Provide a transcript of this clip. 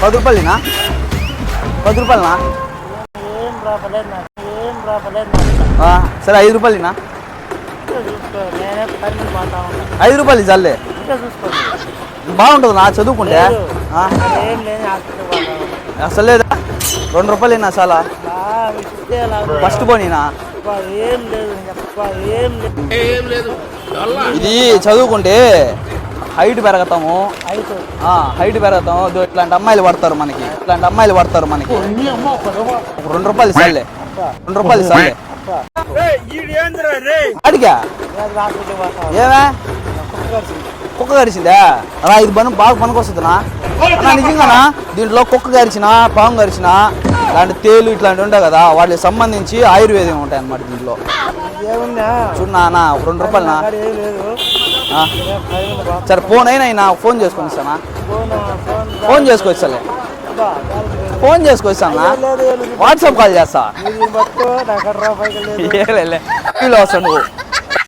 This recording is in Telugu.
10 రూపాయలేనా? 10 రూపాయలనా? సరే 5 రూపాయలేనా? 5 రూపాయలు చాలే. బాగుంటుంది నా చదువుకుంటే. అసలు లేదా? 2 రూపాయలేనా చాలా? ఫస్ట్ పోనీనా? ఇది చదువుకుంటే హైట్ పెరగతాము, ఇట్లాంటి అమ్మాయిలు పడతారు మనకి. 2 రూపాయలు సార్లే. 2 రూపాయలు సార్లే. అడిగా ఏమే కుక్క కరిచిందా? అలా ఇది బాగా పనికొస్తుందినా నిజంగానా? దీంట్లో కుక్క కరిచినా, పాము కరిచినా, ఇలాంటి తేలు ఇట్లాంటివి ఉంటాయి కదా, వాటికి సంబంధించి ఆయుర్వేదం ఉంటాయి అన్నమాట దీంట్లో. చూడనా 2 రూపాయలనా? సరే అయినా ఫోన్ చేసుకొని ఇస్తానా? ఫోన్ చేసుకొచ్చాలే. ఫోన్ చేసుకొచ్చానా? వాట్సాప్ కాల్ చేస్తా. వస్తాను నువ్వు.